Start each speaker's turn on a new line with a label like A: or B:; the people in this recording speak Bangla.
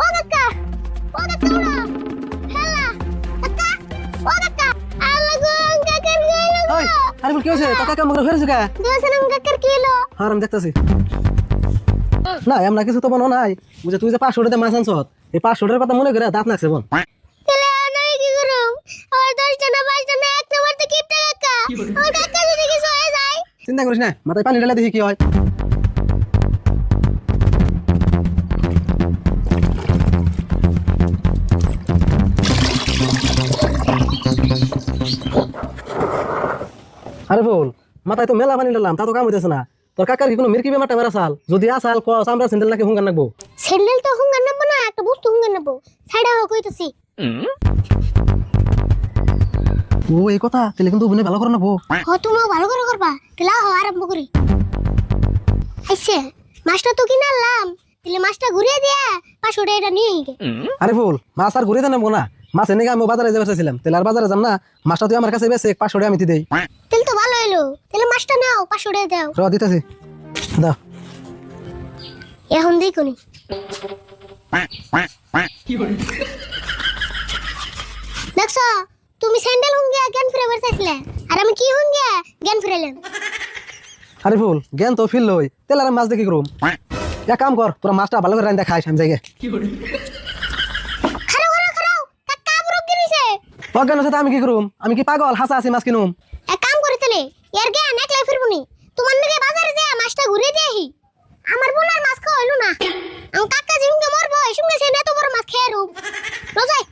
A: ও কাকা ওরা হেলা কাকা ও কাকা আল্লাহ গো কাকার গইলো গো
B: ওই আরে বল কি হইছে তো কাকা মগর ফেরেছে কা
A: দেশনম কাকার কি হলো
B: আর আমি দেখতাছি না এমন কিছু তো বনো নাই বুঝে তুই যে 500 টাকা মাছ আনছত এই 500 টাকার কথা মনে করে দাঁত নাকছে বোন
A: তাহলে আমি কি করব আর 10 টা না 5 টা না এক নম্বর তো কিপটা কাকা ও কাকা যদি কিছু হয়ে যায়
B: চিন্তা করিস না মাথায় পানি ঢালে দেখি কি হয় আরে বল মাথায় তো মেলা পানি ঢাললাম তা তো কাম হইতেছে না তোর কাকার কি কোনো মিরকি বেমারটা মেরা সাল যদি আসাল ক আমরা স্যান্ডেল নাকি হুঙ্গান নাকবো
A: স্যান্ডেল তো হুঙ্গার নেব না একটা বস্তু হুঙ্গার নেব ছাইড়া হোক কইতাছি
B: ও এই কথা তাহলে কিন্তু অভিনয় ভালো করে নেবো
A: হ তুমিও ভালো করে করবা তাহলে হ আরম্ভ করি আইছে মাছটা তো কিনে আনলাম তাহলে মাছটা ঘুরিয়ে দিয়া 500 টাকা নিয়ে গে
B: আরে বল মাছ আর ঘুরে দেন নেবো না মাছ এনে আমি বাজারে যাবে চাইছিলাম তাহলে আর বাজারে যাম না মাছটা তুই আমার কাছে বেশি 500 টাকা আমি দেই
A: তাহলে তো ভালো হলো তাহলে মাছটা নাও 500 টাকা দাও
B: র দিতেছি দাও
A: এখন দেখুনি দেখছো তুমি স্যান্ডেল হুঙ্গিয়া জ্ঞান ফিরে বেরতেছিলে আর আমি কি হুঙ্গিয়া জ্ঞান ফিরাইলাম
B: আরে ফুল জ্ঞান তো ফিল লই তাহলে আর মাছ দেখি করুম এক কাম কর তোরা মাছটা ভালো করে রান্না খাইস আমি যাই
A: খারাও কাকা বুরুক গিরিছে
B: অজ্ঞান আছে আমি কি করুম আমি কি পাগল হাসা হাসি মাছ কিনুম
A: এক কাম করে তাহলে এর জ্ঞান একলা ফিরবনি তোমার নাকি বাজারে যা মাছটা ঘুরে দেহি আমার বোনের মাছ খাওয়া হইলো না আমি কাকা জিমকে মরবো এই সঙ্গে সে এত বড় মাছ খেয়ে রুম রোজাই